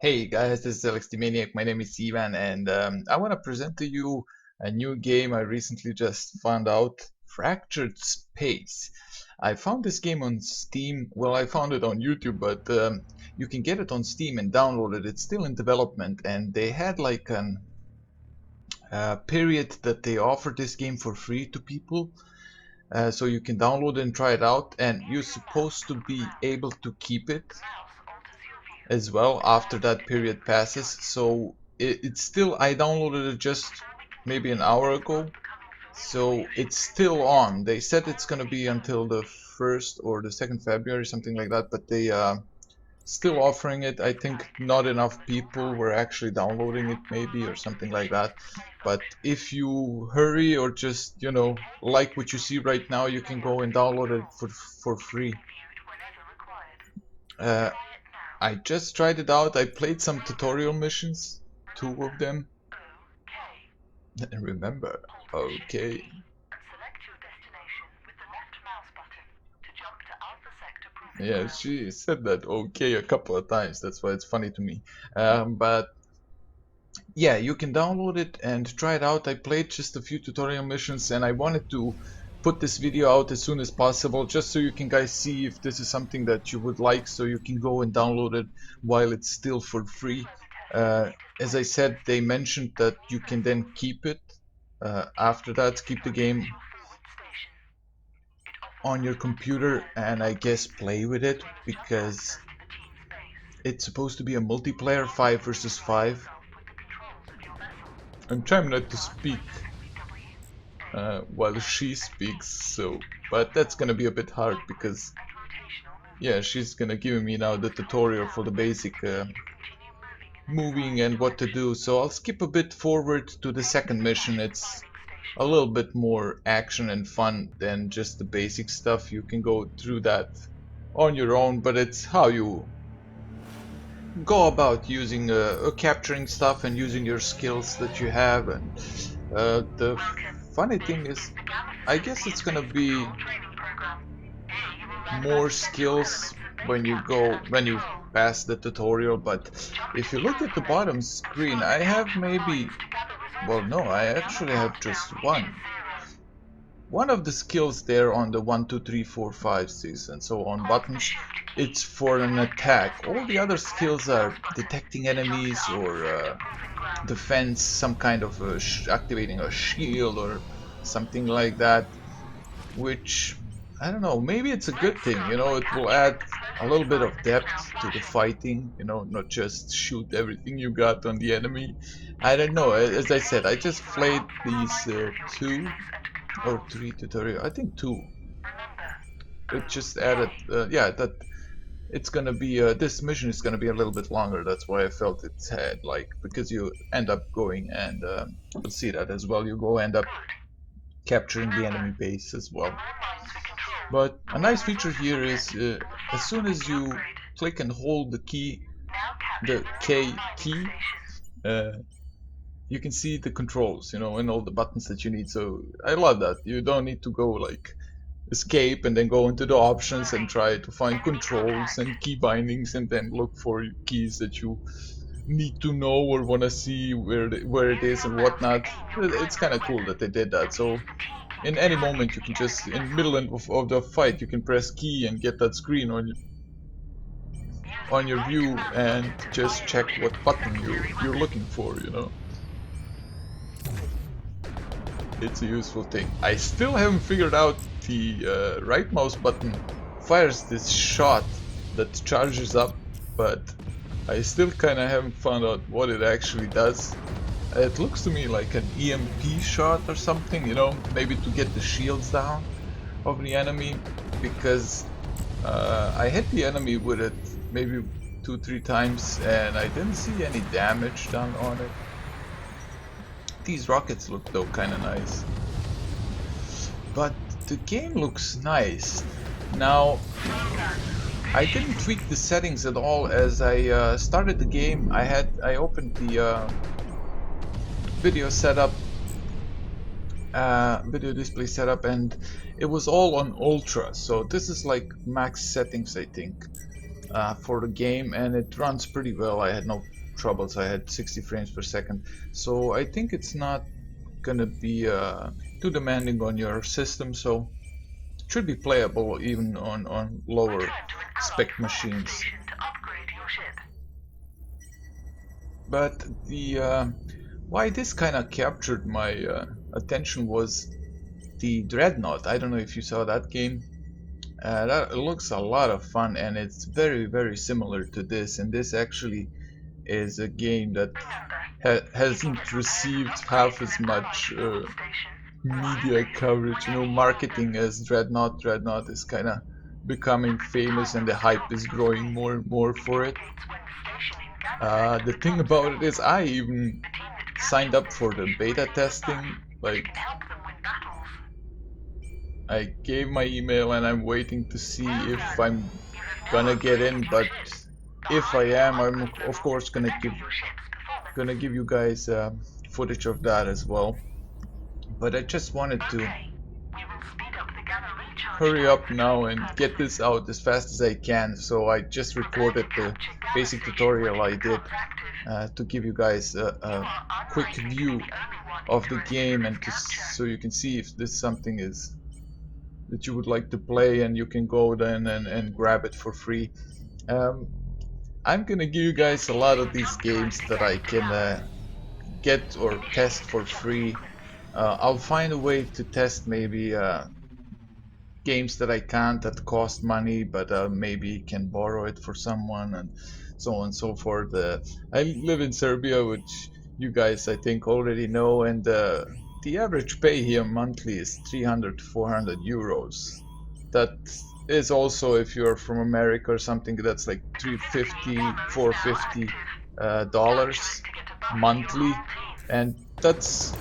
Hey guys, this is Alex the Maniac. My name is Ivan, and I want to present to you a new game I recently just found out, Fractured Space. I found this game on Steam. Well, I found it on YouTube, but you can get it on Steam and download it. It's still in development, and they had like an period that they offered this game for free to people. So you can download it and try it out, and you're supposed to be able to keep it as well after that period passes. So it's still, I downloaded it just maybe an hour ago, so it's still on. They said it's gonna be until the 1st or the 2nd February, something like that, but they still offering it. I think not enough people were actually downloading it, maybe, or something like that. But if you hurry, or just, like what you see right now, you can go and download it for free. uh, I just tried it out. I played some tutorial missions, 2 of them. Remember, okay. Yeah, she said that okay a couple of times. That's why it's funny to me. But yeah, you can download it and try it out. I played just a few tutorial missions, and I wanted to put this video out as soon as possible, just so you can guys see if this is something that you would like, so you can go and download it while it's still for free. As I said, they mentioned that you can then keep it after that, keep the game on your computer and I guess play with it, because it's supposed to be a multiplayer 5 versus 5. I'm trying not to speak while she speaks, but that's gonna be a bit hard because yeah, she's gonna give me now the tutorial for the basic moving and what to do. So I'll skip a bit forward to the second mission. It's a little bit more action and fun than just the basic stuff. You can go through that on your own, but it's how you go about using capturing stuff and using your skills that you have. And the funny thing is, I guess it's gonna be more skills when you pass the tutorial. But if you look at the bottom screen, I have maybe, well, no, I actually have just one of the skills there on the 1 2 3 4 5 6 and so on buttons. It's for an attack. All the other skills are detecting enemies, or defense, some kind of activating a shield or something like that, which I don't know, maybe it's a good thing. It will add a little bit of depth to the fighting, not just shoot everything you got on the enemy. I don't know. As I said, I just played these 2 or 3 tutorial, I think 2. It just added, yeah, that it's gonna be, this mission is gonna be a little bit longer. That's why I felt it had, like, because you end up going and, you'll see that as well, you go end up capturing the enemy base as well. But a nice feature here is, as soon as you click and hold the key, the K key, you can see the controls, and all the buttons that you need. So I love that. You don't need to go like escape and then go into the options and try to find controls and key bindings and then look for keys that you need to know or want to see where it is and whatnot. It's kind of cool that they did that. So in any moment you can just, in the middle of the fight, you can press key and get that screen on your view and just check what button you're looking for. It's a useful thing. I still haven't figured out the right mouse button fires this shot that charges up, but I still kind of haven't found out what it actually does. It looks to me like an EMP shot or something, maybe to get the shields down of the enemy, because I hit the enemy with it maybe 2-3 times and I didn't see any damage done on it. These rockets look though kind of nice, but the game looks nice. Now, I didn't tweak the settings at all. As I started the game, I opened the video setup, video display setup, and it was all on ultra. So this is like max settings, I think. for the game, and it runs pretty well. I had no troubles. I had 60 frames per second, so I think it's not gonna be too demanding on your system, so it should be playable even on lower spec machines. But the why this kind of captured my attention was the Dreadnought. I don't know if you saw that game. That looks a lot of fun, and it's very similar to this, and this actually is a game that hasn't received half as much media coverage, marketing as Dreadnought. Dreadnought is kind of becoming famous, and the hype is growing more and more for it. The thing about it is I even signed up for the beta testing. Like, I gave my email and I'm waiting to see if I'm gonna get in, but if I am, I'm of course gonna give you guys footage of that as well. But I just wanted to hurry up now and get this out as fast as I can, so I just recorded the basic tutorial I did to give you guys a quick view of the game, and so you can see if this something is that you would like to play, and you can go then and grab it for free. I'm gonna give you guys a lot of these games that I can get or test for free. I'll find a way to test maybe games that I can't, that cost money, but maybe can borrow it for someone, and so on and so forth. I live in Serbia, which you guys I think already know, and the average pay here monthly is 300 to 400 euros. That is also, if you're from America or something, that's like 350, 450 dollars monthly, and that's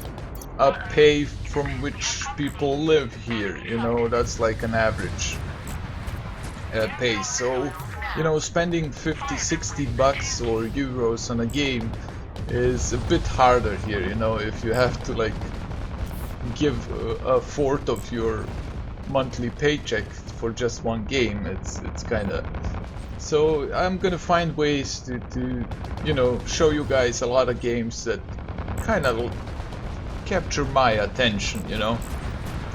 a pay from which people live here. That's like an average pay. So spending 50, 60 bucks or euros on a game is a bit harder here. If you have to like give a fourth of your monthly paycheck for just one game, it's kind of. So I'm gonna find ways to show you guys a lot of games that kind of capture my attention,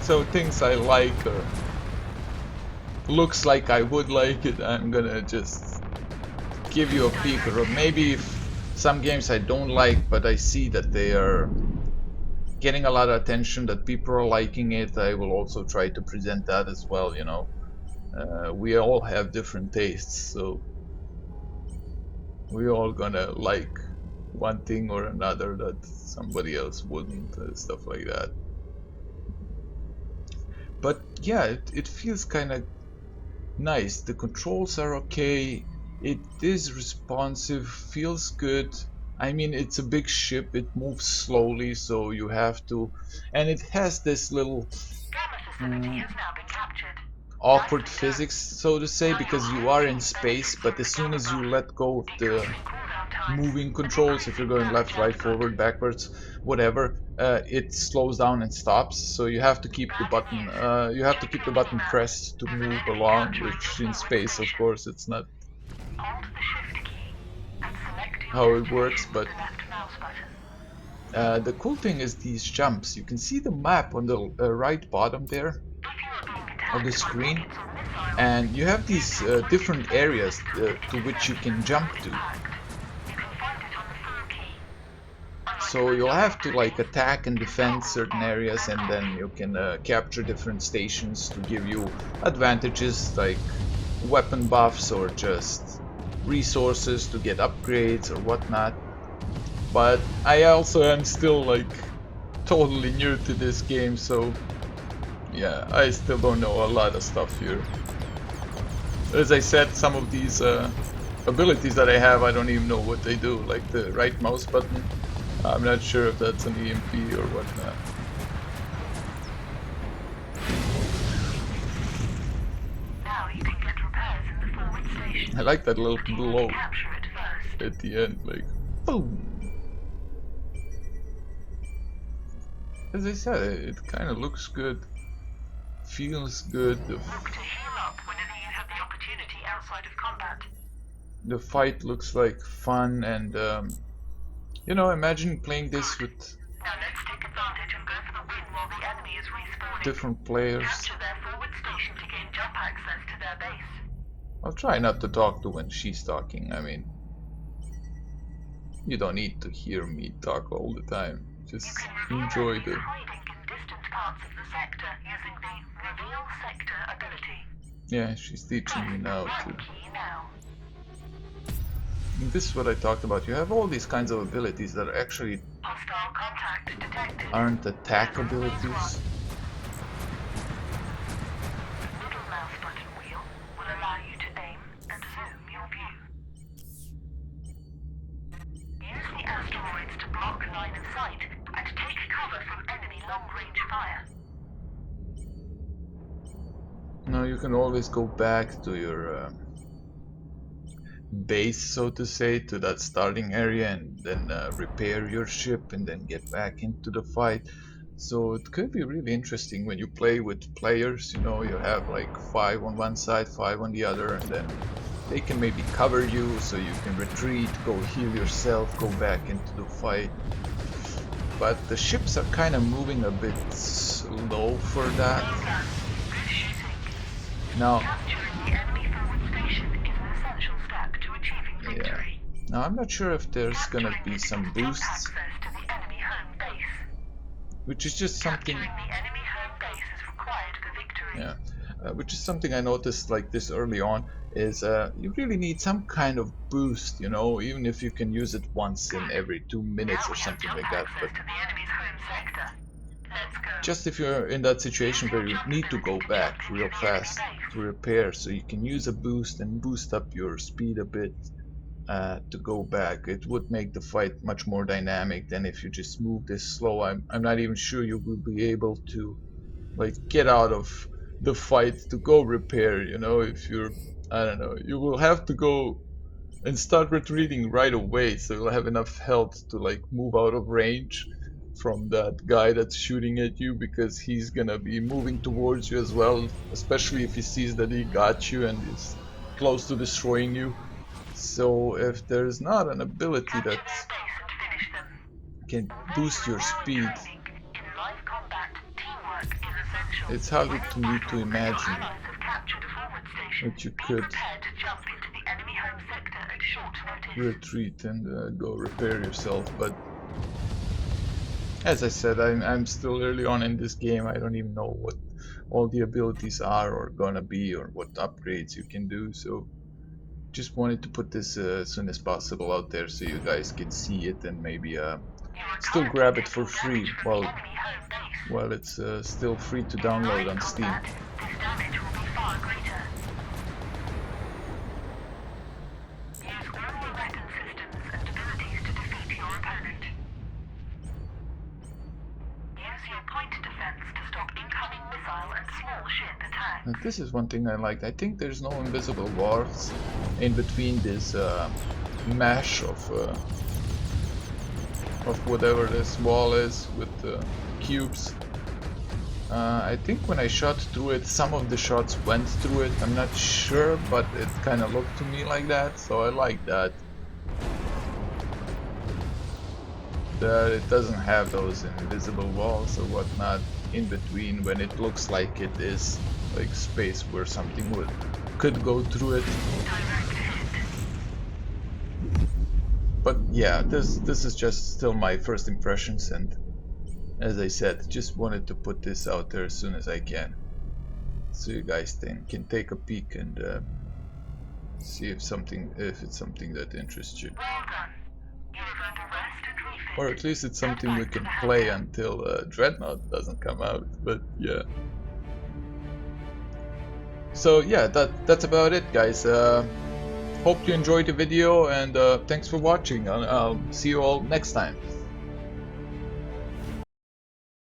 so things I like or looks like I would like it, I'm gonna just give you a peek. Or maybe if some games I don't like but I see that they are getting a lot of attention, that people are liking it, I will also try to present that as well. We all have different tastes, so we all gonna like one thing or another that somebody else wouldn't, stuff like that. But yeah, it feels kind of nice. The controls are okay, it is responsive, feels good. I mean, it's a big ship, it moves slowly, so you have to, and it has this little awkward physics, so to say, because you are in space, but as soon as you let go of the moving controls, if you're going left, right, forward, backwards, whatever, it slows down and stops. So you have to keep the button pressed to move along, which in space, of course, it's not how it works. But the cool thing is these jumps. You can see the map on the right bottom there of the screen, and you have these different areas to which you can jump to. So you'll have to like attack and defend certain areas, and then you can capture different stations to give you advantages like weapon buffs or just resources to get upgrades or whatnot. But I also am still like totally new to this game, so yeah, I still don't know a lot of stuff here. As I said, some of these abilities that I have, I don't even know what they do, like the right mouse button. I'm not sure if that's an EMP or whatnot. Now you can get repairs in the forward station. I like that little blow at the end, like boom. As I said, it kind of looks good, feels good. Look to heal up whenever you have the opportunity outside of combat. the fight looks like fun, and you know, imagine playing this with Now let's take advantage and go for the win while the enemy is respawning. different players. Capture their forward station to gain jump access to their base. I'll try not to talk to when she's talking. I mean, you don't need to hear me talk all the time. Just enjoy the... Hiding in distant parts of the sector using the Reveal Sector ability. Yeah, she's teaching me now Press to... Tab key now. This is what I talked about. You have all these kinds of abilities that actually Hostile contact detected. aren't attack abilities. Middle mouse button wheel will allow you to aim and zoom your view. Use the asteroids to block line of sight and take cover from enemy long-range fire. No, you can always go back to your base, so to say, to that starting area, and then repair your ship and then get back into the fight. So it could be really interesting when you play with players. You know, you have like 5 on one side, 5 on the other, and then they can maybe cover you so you can retreat, go heal yourself, go back into the fight. But the ships are kind of moving a bit slow for that. Good shooting. Now, Capturing the enemy forward station is an essential step to achieving victory. now I'm not sure if there's gonna be some boosts, Access to the enemy home base. which is just something, Capturing the enemy home base is required for victory. yeah, which is something I noticed like this early on, is you really need some kind of boost, you know, even if you can use it once in every 2 minutes or something like that. But To the enemy's home sector. Let's go. just if you're in that situation where you need to go back real fast to repair, so you can use a boost and boost up your speed a bit to go back, it would make the fight much more dynamic than if you just move this slow. I'm not even sure you will be able to like get out of the fight to go repair, you know, if you're, I don't know, you will have to go and start retreating right away, so you'll have enough health to like move out of range from that guy that's shooting at you, because he's gonna be moving towards you as well, especially if he sees that he got you and is close to destroying you. So if there's not an ability Capture that their base and finish them. can boost your speed, In live combat, teamwork is essential. it's harder to me to imagine Allies have captured a forward station. that you Be could prepared to jump into the enemy home sector at short notice. retreat and go repair yourself. But as I said, I'm still early on in this game. I don't even know what all the abilities are or gonna be, or what upgrades you can do, so just wanted to put this as soon as possible out there so you guys can see it and maybe still grab it for free while it's still free to download on Steam. This damage will be far greater. Use all your weapon systems and abilities to defeat your opponent. Use your point defense to stop incoming missile and small ship attacks. Now, this is one thing I liked. I think there's no invisible walls in between this mesh of whatever this wall is with the cubes. I think when I shot through it, some of the shots went through it. I'm not sure, but it kind of looked to me like that, so I like that. That it doesn't have those invisible walls or whatnot in between, when it looks like it is like space where something could go through it. But yeah, this is just still my first impressions, and as I said, just wanted to put this out there as soon as I can, so you guys can take a peek and see if it's something that interests you. Well done. You have earned a rest and refit. Or at least it's something we can play until Dreadnought doesn't come out, but yeah. So yeah, that's about it, guys. Hope you enjoyed the video, and thanks for watching. I'll see you all next time.